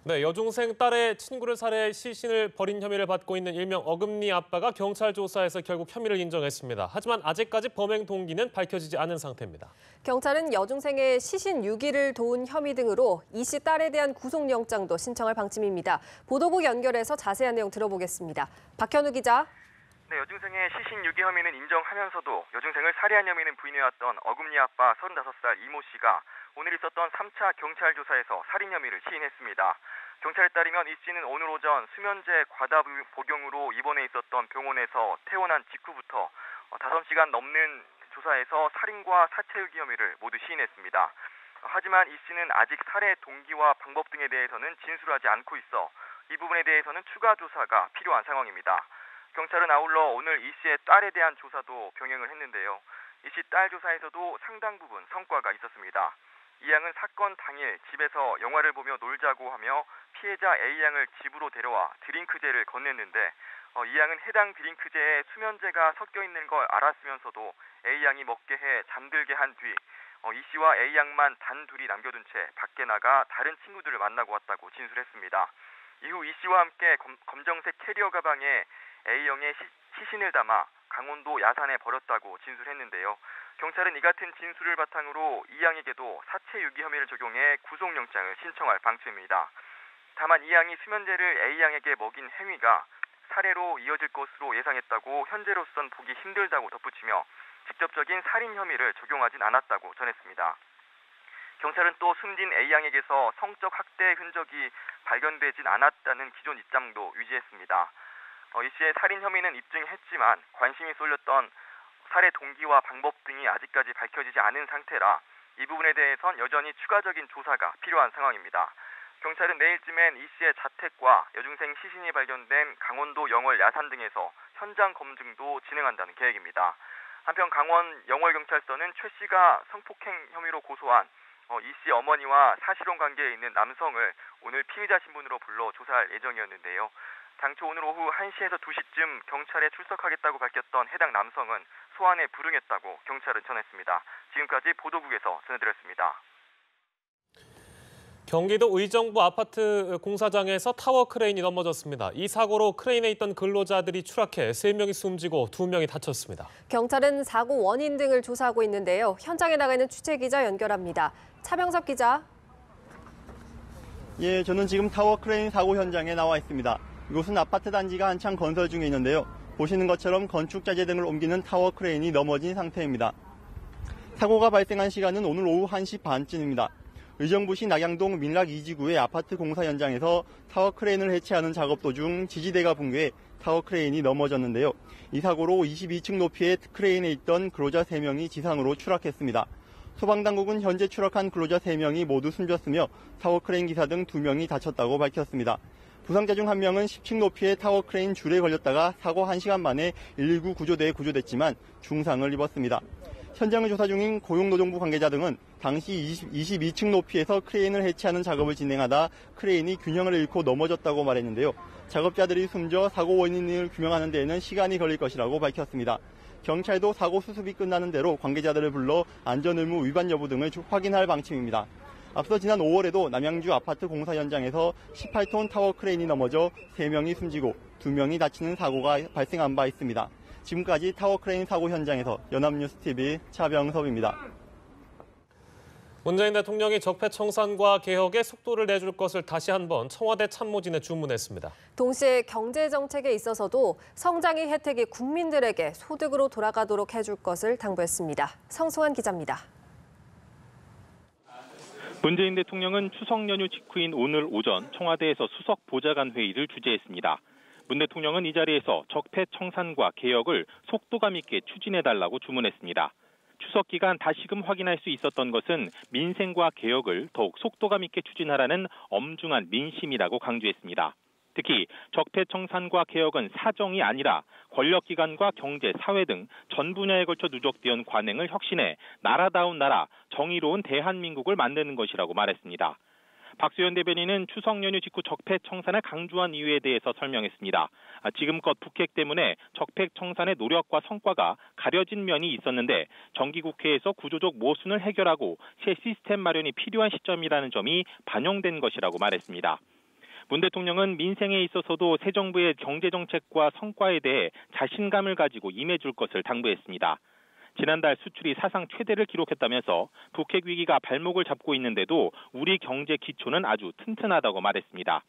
네, 여중생 딸의 친구를 살해 시신을 버린 혐의를 받고 있는 일명 어금니 아빠가 경찰 조사에서 결국 혐의를 인정했습니다. 하지만 아직까지 범행 동기는 밝혀지지 않은 상태입니다. 경찰은 여중생의 시신 유기를 도운 혐의 등으로 이 씨 딸에 대한 구속영장도 신청할 방침입니다. 보도국 연결해서 자세한 내용 들어보겠습니다. 박현우 기자. 네, 여중생의 시신 유기 혐의는 인정하면서도 여중생을 살해한 혐의는 부인해왔던 어금니 아빠 35살 이모 씨가 오늘 있었던 3차 경찰 조사에서 살인 혐의를 시인했습니다. 경찰에 따르면 이 씨는 오늘 오전 수면제 과다 복용으로 입원해 있었던 병원에서 퇴원한 직후부터 5시간 넘는 조사에서 살인과 사체 유기 혐의를 모두 시인했습니다. 하지만 이 씨는 아직 살해 동기와 방법 등에 대해서는 진술하지 않고 있어 이 부분에 대해서는 추가 조사가 필요한 상황입니다. 경찰은 아울러 오늘 이 씨의 딸에 대한 조사도 병행을 했는데요. 이 씨 딸 조사에서도 상당 부분 성과가 있었습니다. 이 양은 사건 당일 집에서 영화를 보며 놀자고 하며 피해자 A 양을 집으로 데려와 드링크제를 건넸는데 이 양은 해당 드링크제에 수면제가 섞여 있는 걸 알았으면서도 A 양이 먹게 해 잠들게 한 뒤 이 씨와 A 양만 단 둘이 남겨둔 채 밖에 나가 다른 친구들을 만나고 왔다고 진술했습니다. 이후 이 씨와 함께 검정색 캐리어 가방에 A형의 시신을 담아 강원도 야산에 버렸다고 진술했는데요. 경찰은 이 같은 진술을 바탕으로 이 양에게도 사체 유기 혐의를 적용해 구속영장을 신청할 방침입니다. 다만 이 양이 수면제를 A 양에게 먹인 행위가 살해로 이어질 것으로 예상했다고 현재로선 보기 힘들다고 덧붙이며 직접적인 살인 혐의를 적용하진 않았다고 전했습니다. 경찰은 또 숨진 A 양에게서 성적 학대의 흔적이 발견되진 않았다는 기존 입장도 유지했습니다. 이 씨의 살인 혐의는 입증했지만 관심이 쏠렸던 살해 동기와 방법 등이 아직까지 밝혀지지 않은 상태라 이 부분에 대해선 여전히 추가적인 조사가 필요한 상황입니다. 경찰은 내일쯤엔 이 씨의 자택과 여중생 시신이 발견된 강원도 영월 야산 등에서 현장 검증도 진행한다는 계획입니다. 한편 강원 영월경찰서는 최 씨가 성폭행 혐의로 고소한 이 씨 어머니와 사실혼 관계에 있는 남성을 오늘 피의자 신분으로 불러 조사할 예정이었는데요. 당초 오늘 오후 1시에서 2시쯤 경찰에 출석하겠다고 밝혔던 해당 남성은 소환에 불응했다고 경찰은 전했습니다. 지금까지 보도국에서 전해드렸습니다. 경기도 의정부 아파트 공사장에서 타워 크레인이 넘어졌습니다. 이 사고로 크레인에 있던 근로자들이 추락해 3명이 숨지고 2명이 다쳤습니다. 경찰은 사고 원인 등을 조사하고 있는데요. 현장에 나가 있는 취재기자 연결합니다. 차병석 기자. 예, 저는 지금 타워 크레인 사고 현장에 나와 있습니다. 이곳은 아파트 단지가 한창 건설 중에 있는데요. 보시는 것처럼 건축자재 등을 옮기는 타워 크레인이 넘어진 상태입니다. 사고가 발생한 시간은 오늘 오후 1시 반쯤입니다. 의정부시 낙양동 민락 2지구의 아파트 공사 현장에서 타워 크레인을 해체하는 작업 도중 지지대가 붕괴해 타워 크레인이 넘어졌는데요. 이 사고로 22층 높이의 크레인에 있던 근로자 3명이 지상으로 추락했습니다. 소방당국은 현재 추락한 근로자 3명이 모두 숨졌으며 타워 크레인 기사 등 2명이 다쳤다고 밝혔습니다. 부상자 중 1명은 10층 높이의 타워 크레인 줄에 걸렸다가 사고 1시간 만에 119 구조대에 구조됐지만 중상을 입었습니다. 현장을 조사 중인 고용노동부 관계자 등은 당시 22층 높이에서 크레인을 해체하는 작업을 진행하다 크레인이 균형을 잃고 넘어졌다고 말했는데요. 작업자들이 숨져 사고 원인을 규명하는 데에는 시간이 걸릴 것이라고 밝혔습니다. 경찰도 사고 수습이 끝나는 대로 관계자들을 불러 안전의무 위반 여부 등을 확인할 방침입니다. 앞서 지난 5월에도 남양주 아파트 공사 현장에서 18톤 타워 크레인이 넘어져 3명이 숨지고 2명이 다치는 사고가 발생한 바 있습니다. 지금까지 타워 크레인 사고 현장에서 연합뉴스TV 차병섭입니다. 문재인 대통령이 적폐청산과 개혁에 속도를 내줄 것을 다시 한번 청와대 참모진에 주문했습니다. 동시에 경제정책에 있어서도 성장의 혜택이 국민들에게 소득으로 돌아가도록 해줄 것을 당부했습니다. 성승환 기자입니다. 문재인 대통령은 추석 연휴 직후인 오늘 오전 청와대에서 수석 보좌관 회의를 주재했습니다. 문 대통령은 이 자리에서 적폐청산과 개혁을 속도감 있게 추진해달라고 주문했습니다. 추석 기간 다시금 확인할 수 있었던 것은 민생과 개혁을 더욱 속도감 있게 추진하라는 엄중한 민심이라고 강조했습니다. 특히 적폐청산과 개혁은 사정이 아니라 권력기관과 경제, 사회 등 전 분야에 걸쳐 누적되어 온 관행을 혁신해 나라다운 나라, 정의로운 대한민국을 만드는 것이라고 말했습니다. 박수현 대변인은 추석 연휴 직후 적폐청산을 강조한 이유에 대해서 설명했습니다. 지금껏 북핵 때문에 적폐청산의 노력과 성과가 가려진 면이 있었는데 정기국회에서 구조적 모순을 해결하고 새 시스템 마련이 필요한 시점이라는 점이 반영된 것이라고 말했습니다. 문 대통령은 민생에 있어서도 새 정부의 경제정책과 성과에 대해 자신감을 가지고 임해줄 것을 당부했습니다. 지난달 수출이 사상 최대를 기록했다면서 북핵 위기가 발목을 잡고 있는데도 우리 경제 기초는 아주 튼튼하다고 말했습니다.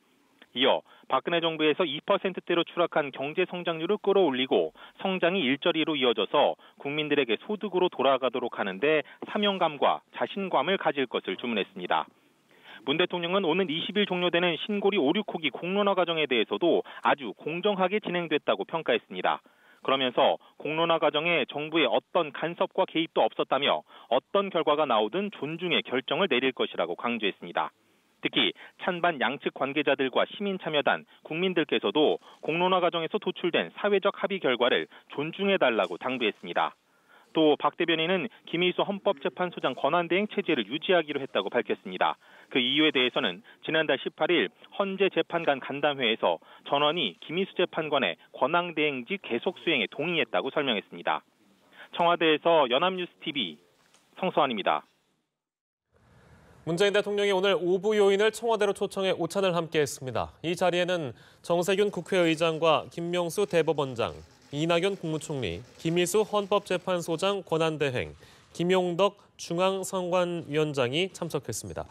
이어 박근혜 정부에서 2%대로 추락한 경제 성장률을 끌어올리고 성장이 일자리로 이어져서 국민들에게 소득으로 돌아가도록 하는데 사명감과 자신감을 가질 것을 주문했습니다. 문 대통령은 오는 20일 종료되는 신고리 5, 6호기 공론화 과정에 대해서도 아주 공정하게 진행됐다고 평가했습니다. 그러면서 공론화 과정에 정부의 어떤 간섭과 개입도 없었다며 어떤 결과가 나오든 존중의 결정을 내릴 것이라고 강조했습니다. 특히 찬반 양측 관계자들과 시민참여단, 국민들께서도 공론화 과정에서 도출된 사회적 합의 결과를 존중해달라고 당부했습니다. 또 박 대변인은 김일수 헌법재판소장 권한대행 체제를 유지하기로 했다고 밝혔습니다. 그 이유에 대해서는 지난달 18일 헌재 재판관 간담회에서 전원이 김일수 재판관의 권한대행직 계속 수행에 동의했다고 설명했습니다. 청와대에서 연합뉴스TV 성서환입니다. 문재인 대통령이 오늘 오부 요인을 청와대로 초청해 오찬을 함께했습니다. 이 자리에는 정세균 국회의장과 김명수 대법원장, 이낙연 국무총리, 김일수 헌법재판소장 권한대행, 김용덕 중앙선관위원장이 참석했습니다.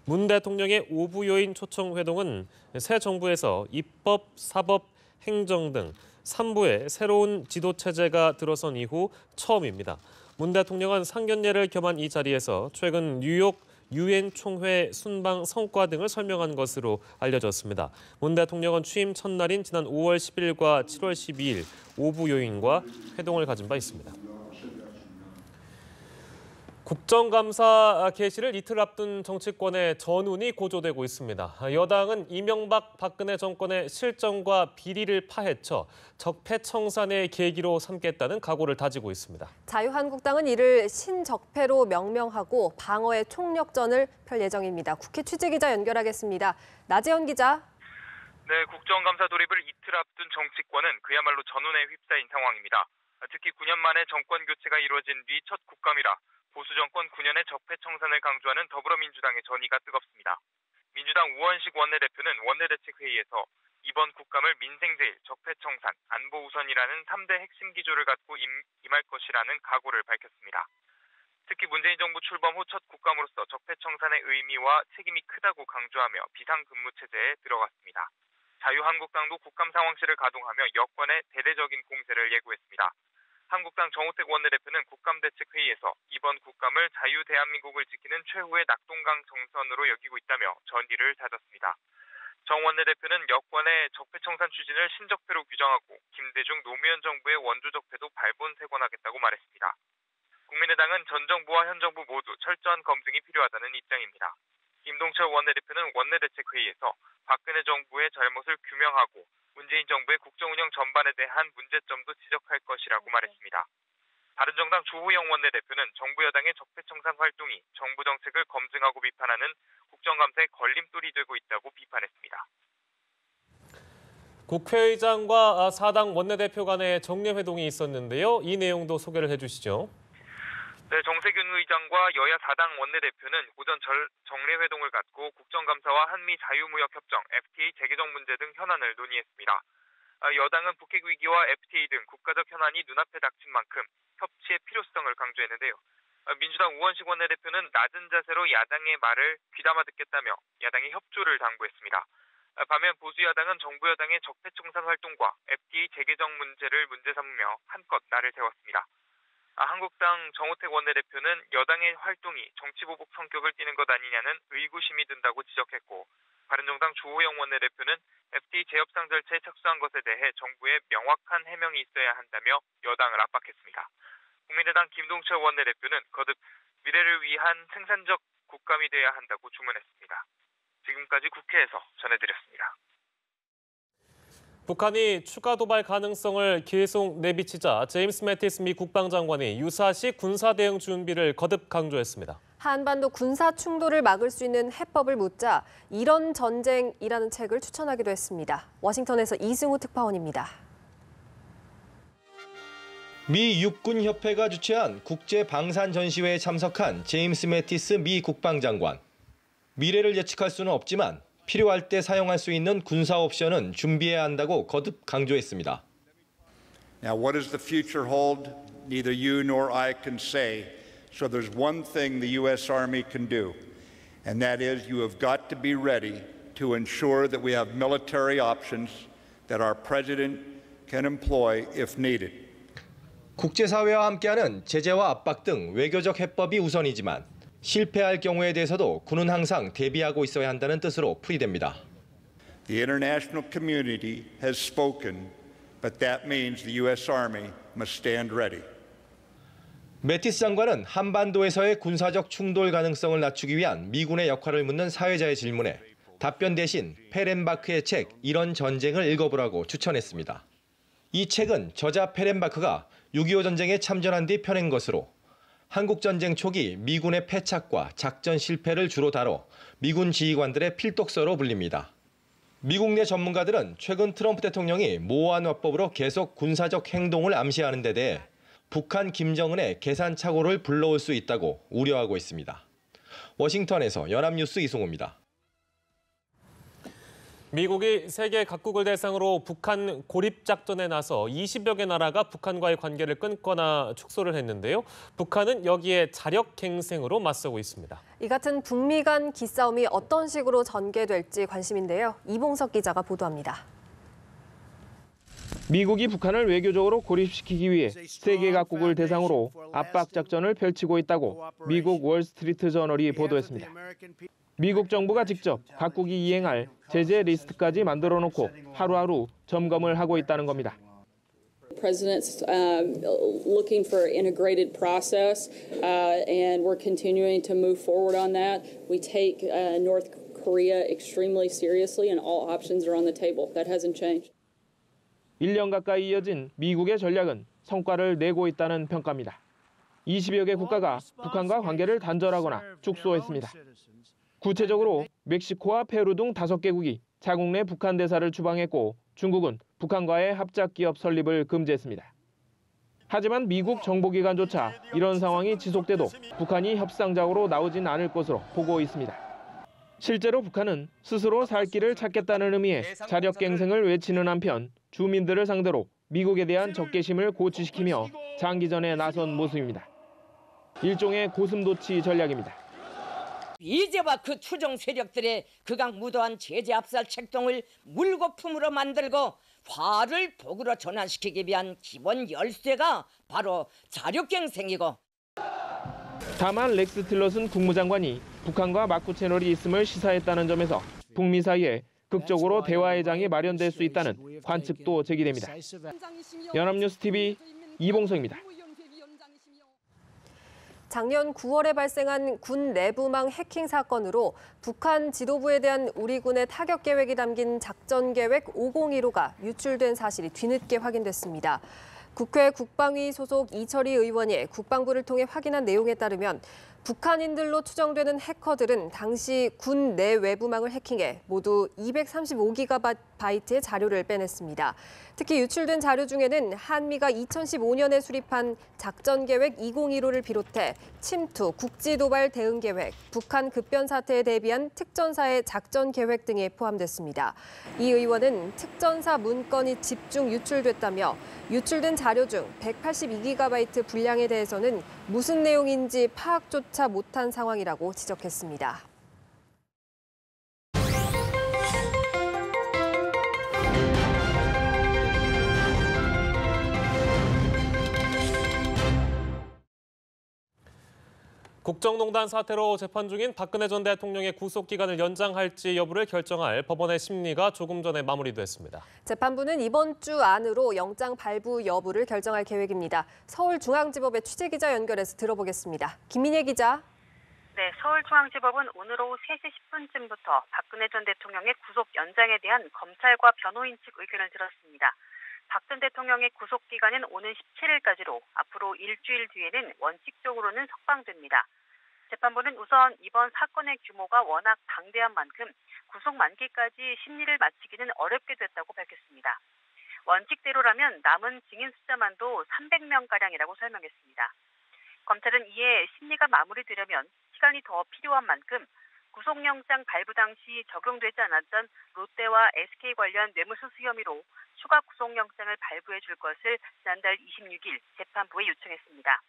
문 대통령의 오부 요인 초청 회동은 새 정부에서 입법, 사법, 행정 등 3부의 새로운 지도체제가 들어선 이후 처음입니다. 문 대통령은 상견례를 겸한 이 자리에서 최근 뉴욕 유엔 총회 순방 성과 등을 설명한 것으로 알려졌습니다. 문 대통령은 취임 첫날인 지난 5월 10일과 7월 12일 오부 요인과 회동을 가진 바 있습니다. 국정감사 개시를 이틀 앞둔 정치권의 전운이 고조되고 있습니다. 여당은 이명박 박근혜 정권의 실정과 비리를 파헤쳐 적폐청산의 계기로 삼겠다는 각오를 다지고 있습니다. 자유한국당은 이를 신적폐로 명명하고 방어의 총력전을 펼 예정입니다. 국회 취재기자 연결하겠습니다. 나재현 기자. 네, 국정감사 돌입을 이틀 앞둔 정치권은 그야말로 전운에 휩싸인 상황입니다. 특히 9년 만에 정권 교체가 이루어진 뒤 첫 국감이라 보수 정권 9년의 적폐 청산을 강조하는 더불어민주당의 전의가 뜨겁습니다. 민주당 우원식 원내대표는 원내대책회의에서 이번 국감을 민생제일, 적폐 청산, 안보 우선이라는 3대 핵심 기조를 갖고 임할 것이라는 각오를 밝혔습니다. 특히 문재인 정부 출범 후 첫 국감으로서 적폐 청산의 의미와 책임이 크다고 강조하며 비상근무 체제에 들어갔습니다. 자유한국당도 국감 상황실을 가동하며 여권의 대대적인 공세를 예고했습니다. 한국당 정호택 원내대표는 국감대책회의에서 이번 국감을 자유대한민국을 지키는 최후의 낙동강 정선으로 여기고 있다며 전의를 다졌습니다. 정 원내대표는 여권의 적폐청산 추진을 신적폐로 규정하고 김대중 노무현 정부의 원조적폐도 발본색원하겠다고 말했습니다. 국민의당은 전 정부와 현 정부 모두 철저한 검증이 필요하다는 입장입니다. 김동철 원내대표는 원내대책회의에서 박근혜 정부의 잘못을 규명하고 문재인 정부의 국정운영 전반에 대한 문제점도 지적할 것이라고 말했습니다. 바른정당 조호영 원내대표는 정부 여당의 적폐청산 활동이 정부 정책을 검증하고 비판하는 국정감사의 걸림돌이 되고 있다고 비판했습니다. 국회의장과 사당 원내대표 간의 정례회동이 있었는데요. 이 내용도 소개를 해주시죠. 네, 정세균 의장과 여야 4당 원내대표는 오전 정례회동을 갖고 국정감사와 한미 자유무역협정, FTA 재개정 문제 등 현안을 논의했습니다. 여당은 북핵 위기와 FTA 등 국가적 현안이 눈앞에 닥친 만큼 협치의 필요성을 강조했는데요. 민주당 우원식 원내대표는 낮은 자세로 야당의 말을 귀담아 듣겠다며 야당의 협조를 당부했습니다. 반면 보수 야당은 정부 여당의 적폐청산 활동과 FTA 재개정 문제를 문제 삼으며 한껏 날을 세웠습니다. 한국당 정호택 원내대표는 여당의 활동이 정치보복 성격을 띠는 것 아니냐는 의구심이 든다고 지적했고, 바른정당 조호영 원내대표는 FTA 재협상 절차에 착수한 것에 대해 정부의 명확한 해명이 있어야 한다며 여당을 압박했습니다. 국민의당 김동철 원내대표는 거듭 미래를 위한 생산적 국감이 돼야 한다고 주문했습니다. 지금까지 국회에서 전해드렸습니다. 북한이 추가 도발 가능성을 계속 내비치자 제임스 매티스 미 국방장관이 유사시 군사 대응 준비를 거듭 강조했습니다. 한반도 군사 충돌을 막을 수 있는 해법을 묻자 이런 전쟁이라는 책을 추천하기도 했습니다. 워싱턴에서 이승우 특파원입니다. 미 육군협회가 주최한 국제방산전시회에 참석한 제임스 매티스 미 국방장관. 미래를 예측할 수는 없지만 필요할 때 사용할 수 있는 군사 옵션은 준비해야 한다고 거듭 강조했습니다. Now, what does the future hold? Neither you nor I can say. So there's one thing the U.S. Army can do, and that is you have got to be ready to ensure that we have military options that our president can employ if needed. 국제사회와 함께하는 제재와 압박 등 외교적 해법이 우선이지만 실패할 경우에 대해서도 군은 항상 대비하고 있어야 한다는 뜻으로 풀이됩니다. The international community has spoken, but that means the U.S. Army must stand ready. 매티스 장관은 한반도에서의 군사적 충돌 가능성을 낮추기 위한 미군의 역할을 묻는 사회자의 질문에 답변 대신 페렌바크의 책 이런 전쟁을 읽어보라고 추천했습니다. 이 책은 저자 페렌바크가 6.25 전쟁에 참전한 뒤 펴낸 것으로 한국전쟁 초기 미군의 패착과 작전 실패를 주로 다뤄 미군 지휘관들의 필독서로 불립니다. 미국 내 전문가들은 최근 트럼프 대통령이 모호한 화법으로 계속 군사적 행동을 암시하는 데 대해 북한 김정은의 계산착오를 불러올 수 있다고 우려하고 있습니다. 워싱턴에서 연합뉴스 이승호입니다. 미국이 세계 각국을 대상으로 북한 고립작전에 나서 20여 개 나라가 북한과의 관계를 끊거나 축소를 했는데요. 북한은 여기에 자력갱생으로 맞서고 있습니다. 이 같은 북미 간 기싸움이 어떤 식으로 전개될지 관심인데요. 이봉석 기자가 보도합니다. 미국이 북한을 외교적으로 고립시키기 위해 세계 각국을 대상으로 압박 작전을 펼치고 있다고 미국 월스트리트 저널이 보도했습니다. 미국 정부가 직접 각국이 이행할 제재 리스트까지 만들어 놓고 하루하루 점검을 하고 있다는 겁니다. President's looking for an integrated process, and we're continuing to move forward on that. We take North Korea extremely seriously, and all options are on the table. That hasn't changed. 1년 가까이 이어진 미국의 전략은 성과를 내고 있다는 평가입니다. 20여 개 국가가 북한과 관계를 단절하거나 축소했습니다. 구체적으로 멕시코와 페루 등 5개국이 자국 내 북한 대사를 추방했고 중국은 북한과의 합작기업 설립을 금지했습니다. 하지만 미국 정보기관조차 이런 상황이 지속돼도 북한이 협상장으로 나오진 않을 것으로 보고 있습니다. 실제로 북한은 스스로 살 길을 찾겠다는 의미의 자력갱생을 외치는 한편 주민들을 상대로 미국에 대한 적개심을 고취시키며 장기전에 나선 모습입니다. 일종의 고슴도치 전략입니다. 이제와 그 추종 세력들의 극악무도한 제재 압살 책동을 물거품으로 만들고 화를 독으로 전환시키기 위한 기본 열쇠가 바로 자력갱생이고. 다만 렉스 틸러슨 국무장관이 북한과 막구 채널이 있음을 시사했다는 점에서 북미 사이에 극적으로 대화의 장이 마련될 수 있다는 관측도 제기됩니다. 연합뉴스 TV 이봉석입니다. 작년 9월에 발생한 군 내부망 해킹 사건으로 북한 지도부에 대한 우리 군의 타격 계획이 담긴 작전 계획 5015가 유출된 사실이 뒤늦게 확인됐습니다. 국회 국방위 소속 이철희 의원이 국방부를 통해 확인한 내용에 따르면 북한인들로 추정되는 해커들은 당시 군 내 외부망을 해킹해 모두 235기가바이트의 자료를 빼냈습니다. 특히 유출된 자료 중에는 한미가 2015년에 수립한 작전계획 2015를 비롯해 침투, 국지도발 대응계획, 북한 급변 사태에 대비한 특전사의 작전계획 등이 포함됐습니다. 이 의원은 특전사 문건이 집중 유출됐다며 유출된 자료 중 182기가바이트 분량에 대해서는 무슨 내용인지 파악조차 못한 상황이라고 지적했습니다. 국정농단 사태로 재판 중인 박근혜 전 대통령의 구속기간을 연장할지 여부를 결정할 법원의 심리가 조금 전에 마무리됐습니다. 재판부는 이번 주 안으로 영장 발부 여부를 결정할 계획입니다. 서울중앙지법의 취재기자 연결해서 들어보겠습니다. 김민혜 기자. 네, 서울중앙지법은 오늘 오후 3시 10분쯤부터 박근혜 전 대통령의 구속 연장에 대한 검찰과 변호인 측 의견을 들었습니다. 박 전 대통령의 구속기간은 오는 17일까지로 앞으로 일주일 뒤에는 원칙적으로는 석방됩니다. 재판부는 우선 이번 사건의 규모가 워낙 방대한 만큼 구속 만기까지 심리를 마치기는 어렵게 됐다고 밝혔습니다. 원칙대로라면 남은 증인 숫자만도 300명가량이라고 설명했습니다. 검찰은 이에 심리가 마무리되려면 시간이 더 필요한 만큼 구속영장 발부 당시 적용되지 않았던 롯데와 SK 관련 뇌물수수 혐의로 추가 구속영장을 발부해 줄 것을 지난달 26일 재판부에 요청했습니다.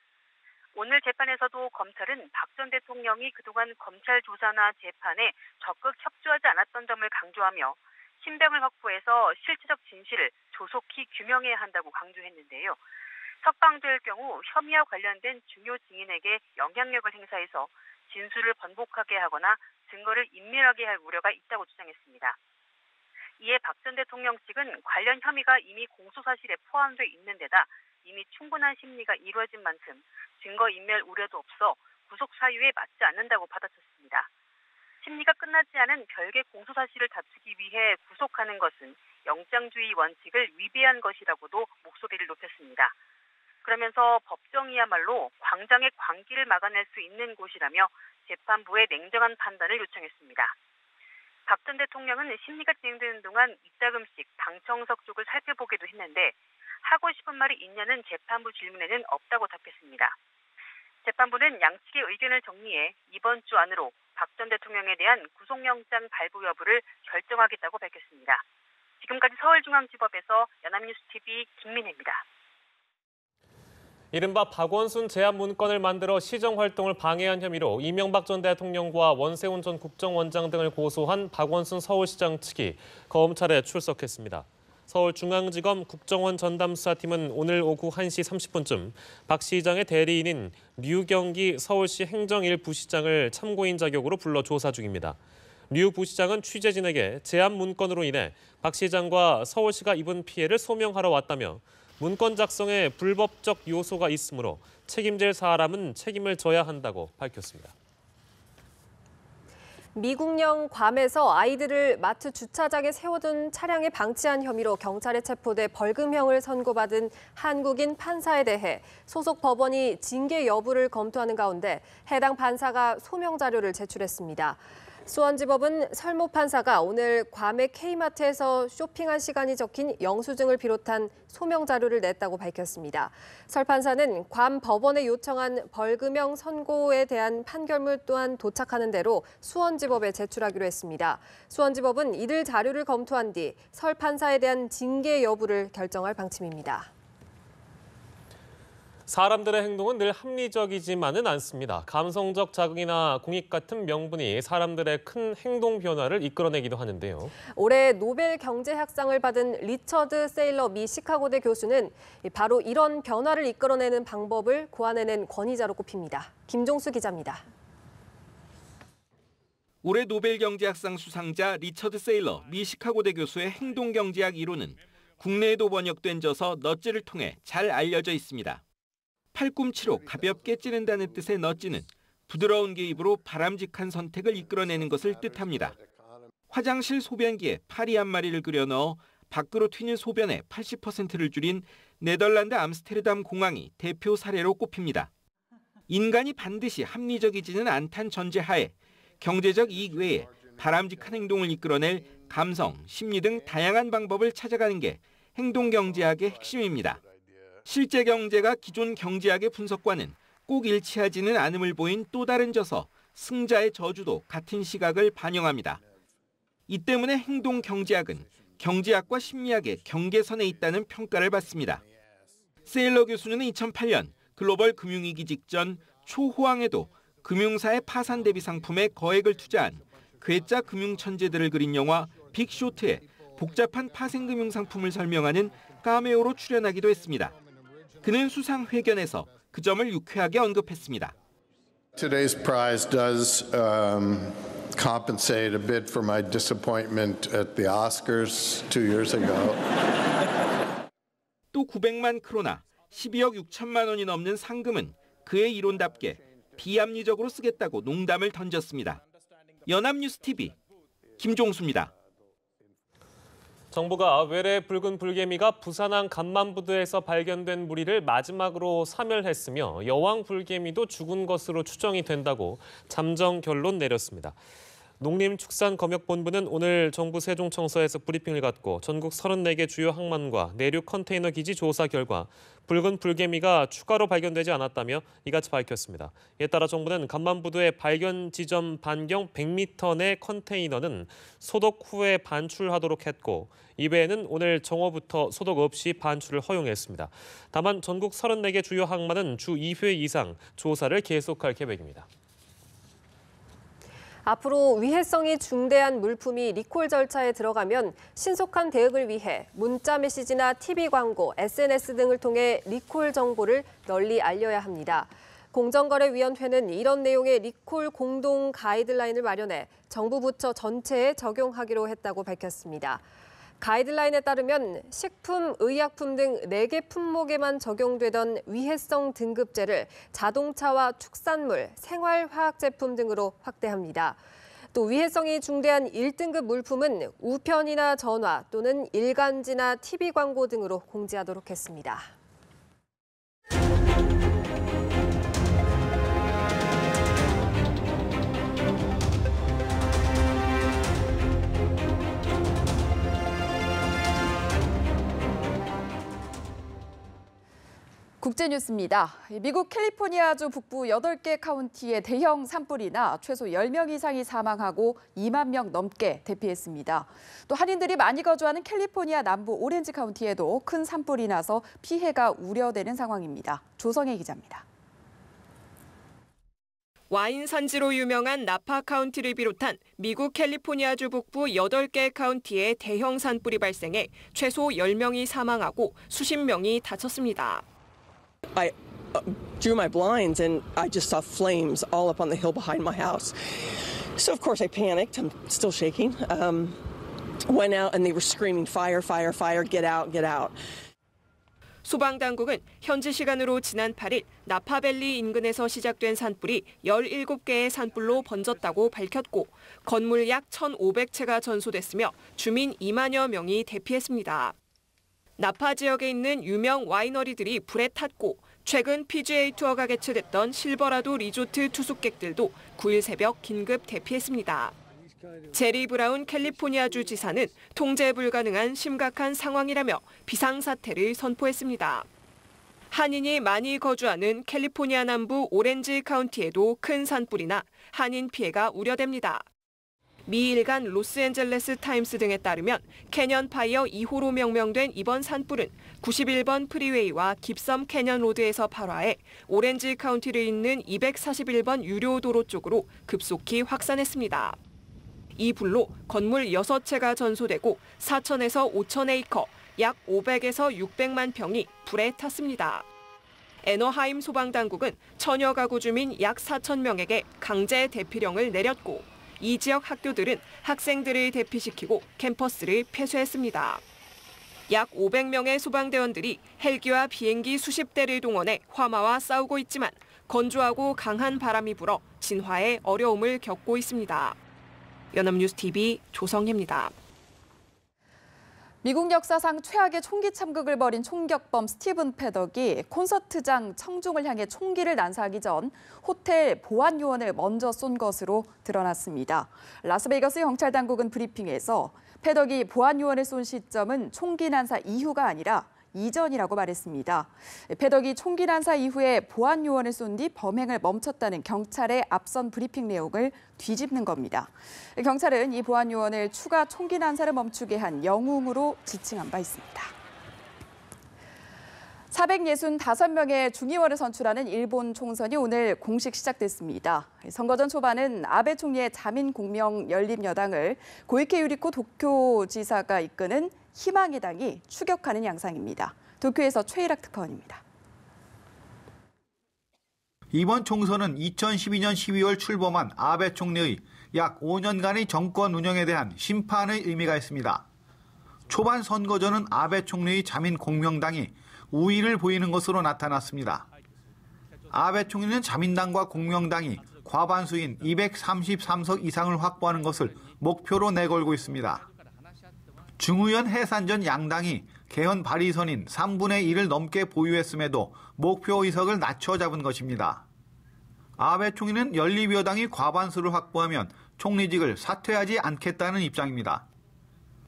오늘 재판에서도 검찰은 박 전 대통령이 그동안 검찰 조사나 재판에 적극 협조하지 않았던 점을 강조하며 신병을 확보해서 실체적 진실을 조속히 규명해야 한다고 강조했는데요. 석방될 경우 혐의와 관련된 중요 증인에게 영향력을 행사해서 진술을 번복하게 하거나 증거를 인멸하게 할 우려가 있다고 주장했습니다. 이에 박 전 대통령 측은 관련 혐의가 이미 공소사실에 포함돼 있는 데다 이미 충분한 심리가 이루어진 만큼 증거인멸 우려도 없어 구속 사유에 맞지 않는다고 받아쳤습니다. 심리가 끝나지 않은 별개 공소사실을 다투기 위해 구속하는 것은 영장주의 원칙을 위배한 것이라고도 목소리를 높였습니다. 그러면서 법정이야말로 광장의 광기를 막아낼 수 있는 곳이라며 재판부의 냉정한 판단을 요청했습니다. 박 전 대통령은 심리가 진행되는 동안 이따금씩 방청석 쪽을 살펴보기도 했는데 하고 싶은 말이 있냐는 재판부 질문에는 없다고 답했습니다. 재판부는 양측의 의견을 정리해 이번 주 안으로 박 전 대통령에 대한 구속영장 발부 여부를 결정하겠다고 밝혔습니다. 지금까지 서울중앙지법에서 연합뉴스TV 김민혜입니다. 이른바 박원순 제압 문건을 만들어 시정활동을 방해한 혐의로 이명박 전 대통령과 원세훈 전 국정원장 등을 고소한 박원순 서울시장 측이 검찰에 출석했습니다. 서울중앙지검 국정원 전담수사팀은 오늘 오후 1시 30분쯤 박 시장의 대리인인 류경기 서울시 행정 1부시장을 참고인 자격으로 불러 조사 중입니다. 류 부시장은 취재진에게 제압 문건으로 인해 박 시장과 서울시가 입은 피해를 소명하러 왔다며 문건 작성에 불법적 요소가 있으므로 책임질 사람은 책임을 져야 한다고 밝혔습니다. 미국령 괌에서 아이들을 마트 주차장에 세워둔 차량에 방치한 혐의로 경찰에 체포돼 벌금형을 선고받은 한국인 판사에 대해 소속 법원이 징계 여부를 검토하는 가운데 해당 판사가 소명 자료를 제출했습니다. 수원지법은 설모 판사가 오늘 괌의 K마트에서 쇼핑한 시간이 적힌 영수증을 비롯한 소명 자료를 냈다고 밝혔습니다. 설 판사는 괌 법원에 요청한 벌금형 선고에 대한 판결문 또한 도착하는 대로 수원지법에 제출하기로 했습니다. 수원지법은 이들 자료를 검토한 뒤 설 판사에 대한 징계 여부를 결정할 방침입니다. 사람들의 행동은 늘 합리적이지만은 않습니다. 감성적 자극이나 공익 같은 명분이 사람들의 큰 행동 변화를 이끌어내기도 하는데요. 올해 노벨 경제학상을 받은 리처드 세일러 미 시카고대 교수는 바로 이런 변화를 이끌어내는 방법을 고안해낸 권위자로 꼽힙니다. 김종수 기자입니다. 올해 노벨 경제학상 수상자 리처드 세일러 미 시카고대 교수의 행동경제학 이론은 국내에도 번역된 저서 넛지를 통해 잘 알려져 있습니다. 팔꿈치로 가볍게 찌른다는 뜻의 넛지는 부드러운 개입으로 바람직한 선택을 이끌어내는 것을 뜻합니다. 화장실 소변기에 파리 한 마리를 그려 넣어 밖으로 튀는 소변의 80%를 줄인 네덜란드 암스테르담 공항이 대표 사례로 꼽힙니다. 인간이 반드시 합리적이지는 않단 전제하에 경제적 이익 외에 바람직한 행동을 이끌어낼 감성, 심리 등 다양한 방법을 찾아가는 게 행동경제학의 핵심입니다. 실제 경제가 기존 경제학의 분석과는 꼭 일치하지는 않음을 보인 또 다른 저서 승자의 저주도 같은 시각을 반영합니다. 이 때문에 행동경제학은 경제학과 심리학의 경계선에 있다는 평가를 받습니다. 세일러 교수는 2008년 글로벌 금융위기 직전 초호황에도 금융사의 파산 대비 상품에 거액을 투자한 괴짜 금융천재들을 그린 영화 빅쇼트에 복잡한 파생금융 상품을 설명하는 카메오로 출연하기도 했습니다. 그는 수상 회견에서 그 점을 유쾌하게 언급했습니다. Today's prize does compensate a bit for my disappointment at the Oscars 2 years ago. 또 900만 크로나, 12억 6천만 원이 넘는 상금은 그의 이론답게 비합리적으로 쓰겠다고 농담을 던졌습니다. 연합뉴스TV 김종수입니다. 정부가 외래 붉은 불개미가 부산항 간만부두에서 발견된 무리를 마지막으로 사멸했으며 여왕 불개미도 죽은 것으로 추정이 된다고 잠정 결론 내렸습니다. 농림축산검역본부는 오늘 정부 세종청사에서 브리핑을 갖고 전국 34개 주요 항만과 내륙 컨테이너 기지 조사 결과 붉은 불개미가 추가로 발견되지 않았다며 이같이 밝혔습니다. 이에 따라 정부는 간만부두의 발견 지점 반경 100m 내 컨테이너는 소독 후에 반출하도록 했고 이외에는 오늘 정오부터 소독 없이 반출을 허용했습니다. 다만 전국 34개 주요 항만은 주 2회 이상 조사를 계속할 계획입니다. 앞으로 위해성이 중대한 물품이 리콜 절차에 들어가면 신속한 대응을 위해 문자 메시지나 TV 광고, SNS 등을 통해 리콜 정보를 널리 알려야 합니다. 공정거래위원회는 이런 내용의 리콜 공동 가이드라인을 마련해 정부 부처 전체에 적용하기로 했다고 밝혔습니다. 가이드라인에 따르면 식품, 의약품 등 4개 품목에만 적용되던 위해성 등급제를 자동차와 축산물, 생활화학제품 등으로 확대합니다. 또 위해성이 중대한 1등급 물품은 우편이나 전화 또는 일간지나 TV 광고 등으로 공지하도록 했습니다. 국제뉴스입니다. 미국 캘리포니아주 북부 8개 카운티의 대형 산불이나 최소 10명 이상이 사망하고 2만 명 넘게 대피했습니다. 또 한인들이 많이 거주하는 캘리포니아 남부 오렌지 카운티에도 큰 산불이 나서 피해가 우려되는 상황입니다. 조성혜 기자입니다. 와인 산지로 유명한 나파 카운티를 비롯한 미국 캘리포니아주 북부 8개 카운티에 대형 산불이 발생해 최소 10명이 사망하고 수십 명이 다쳤습니다. I drew my blinds and I just saw flames all up on the hill behind my house. So of course I panicked. I'm still shaking. Went out and they were screaming, fire, fire, fire, get out, get out. 소방당국은 현지 시간으로 지난 8일 나파밸리 인근에서 시작된 산불이 17개의 산불로 번졌다고 밝혔고 건물 약 1,500채가 전소됐으며 주민 2만여 명이 대피했습니다. 나파 지역에 있는 유명 와이너리들이 불에 탔고 최근 PGA 투어가 개최됐던 실버라도 리조트 투숙객들도 9일 새벽 긴급 대피했습니다. 제리 브라운 캘리포니아주 지사는 통제 불가능한 심각한 상황이라며 비상사태를 선포했습니다. 한인이 많이 거주하는 캘리포니아 남부 오렌지 카운티에도 큰 산불이나 한인 피해가 우려됩니다. 미 일간 로스앤젤레스 타임스 등에 따르면 캐년 파이어 2호로 명명된 이번 산불은 91번 프리웨이와 깁섬 캐년 로드에서 발화해 오렌지 카운티를 잇는 241번 유료 도로 쪽으로 급속히 확산했습니다. 이 불로 건물 6채가 전소되고 4,000에서 5,000에이커, 약 500에서 600만 평이 불에 탔습니다. 애너하임 소방당국은 천여 가구 주민 약 4,000명에게 강제 대피령을 내렸고 이 지역 학교들은 학생들을 대피시키고 캠퍼스를 폐쇄했습니다. 약 500명의 소방대원들이 헬기와 비행기 수십 대를 동원해 화마와 싸우고 있지만 건조하고 강한 바람이 불어 진화에 어려움을 겪고 있습니다. 연합뉴스TV 조성혜입니다. 미국 역사상 최악의 총기 참극을 벌인 총격범 스티븐 패덕이 콘서트장 청중을 향해 총기를 난사하기 전 호텔 보안 요원을 먼저 쏜 것으로 드러났습니다. 라스베이거스 경찰 당국은 브리핑에서 패덕이 보안 요원을 쏜 시점은 총기 난사 이후가 아니라 이전이라고 말했습니다. 패덕이 총기 난사 이후에 보안 요원을 쏜 뒤 범행을 멈췄다는 경찰의 앞선 브리핑 내용을 뒤집는 겁니다. 경찰은 이 보안 요원을 추가 총기 난사를 멈추게 한 영웅으로 지칭한 바 있습니다. 465명의 중의원을 선출하는 일본 총선이 오늘 공식 시작됐습니다. 선거 전 초반은 아베 총리의 자민 공명 열립여당을 고이케 유리코 도쿄지사가 이끄는 희망의 당이 추격하는 양상입니다. 도쿄에서 최일학 특파원입니다. 이번 총선은 2012년 12월 출범한 아베 총리의 약 5년간의 정권 운영에 대한 심판의 의미가 있습니다. 초반 선거전은 아베 총리의 자민 공명당이 우위를 보이는 것으로 나타났습니다. 아베 총리는 자민당과 공명당이 과반수인 233석 이상을 확보하는 것을 목표로 내걸고 있습니다. 중의원 해산 전 양당이 개헌 발의선인 3분의 1을 넘게 보유했음에도 목표 의석을 낮춰 잡은 것입니다. 아베 총리는 연립여당이 과반수를 확보하면 총리직을 사퇴하지 않겠다는 입장입니다.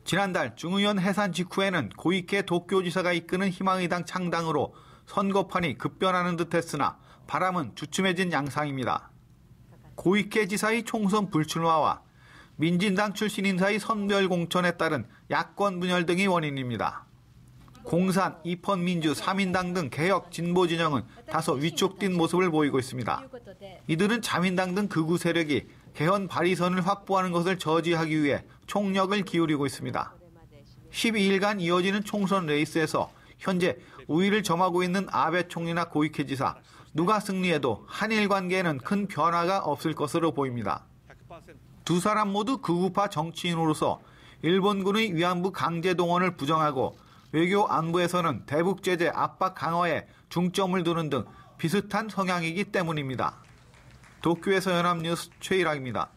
지난달 중의원 해산 직후에는 고이케 도쿄지사가 이끄는 희망의당 창당으로 선거판이 급변하는 듯했으나 바람은 주춤해진 양상입니다. 고이케 지사의 총선 불출마와 민진당 출신 인사의 선별 공천에 따른 야권 분열 등이 원인입니다. 공산, 입헌민주, 3인당 등 개혁 진보 진영은 다소 위축된 모습을 보이고 있습니다. 이들은 자민당 등 극우 세력이 개헌 발의선을 확보하는 것을 저지하기 위해 총력을 기울이고 있습니다. 12일간 이어지는 총선 레이스에서 현재 우위를 점하고 있는 아베 총리나 고이케 지사, 누가 승리해도 한일 관계에는 큰 변화가 없을 것으로 보입니다. 두 사람 모두 극우파 정치인으로서 일본군의 위안부 강제 동원을 부정하고 외교 안보에서는 대북 제재 압박 강화에 중점을 두는 등 비슷한 성향이기 때문입니다. 도쿄에서 연합뉴스 최일학입니다.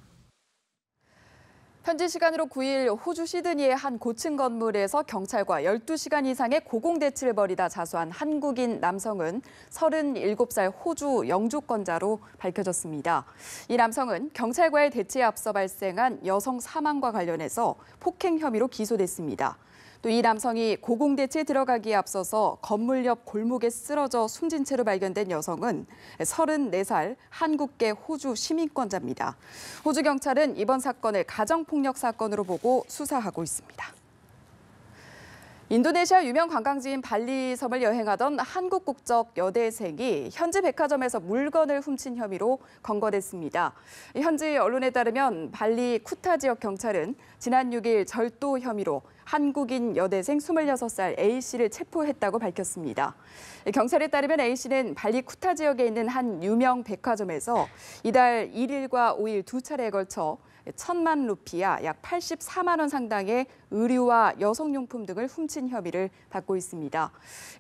현지 시간으로 9일 호주 시드니의 한 고층 건물에서 경찰과 12시간 이상의 고공대치를 벌이다 자수한 한국인 남성은 37살 호주 영주권자로 밝혀졌습니다. 이 남성은 경찰과의 대치에 앞서 발생한 여성 사망과 관련해서 폭행 혐의로 기소됐습니다. 또 이 남성이 고공대치에 들어가기에 앞서서 건물 옆 골목에 쓰러져 숨진 채로 발견된 여성은 34살 한국계 호주 시민권자입니다. 호주 경찰은 이번 사건을 가정폭력 사건으로 보고 수사하고 있습니다. 인도네시아 유명 관광지인 발리 섬을 여행하던 한국 국적 여대생이 현지 백화점에서 물건을 훔친 혐의로 검거됐습니다. 현지 언론에 따르면 발리 쿠타 지역 경찰은 지난 6일 절도 혐의로 한국인 여대생 26살 A씨를 체포했다고 밝혔습니다. 경찰에 따르면 A씨는 발리 쿠타 지역에 있는 한 유명 백화점에서 이달 1일과 5일 두 차례에 걸쳐 1,000만 루피아, 약 84만 원 상당의 의류와 여성용품 등을 훔친 혐의를 받고 있습니다.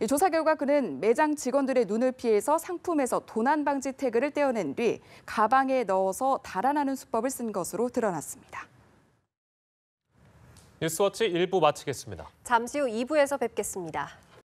조사 결과 그는 매장 직원들의 눈을 피해서 상품에서 도난 방지 태그를 떼어낸 뒤 가방에 넣어서 달아나는 수법을 쓴 것으로 드러났습니다. 뉴스워치 1부 마치겠습니다. 잠시 후 2부에서 뵙겠습니다.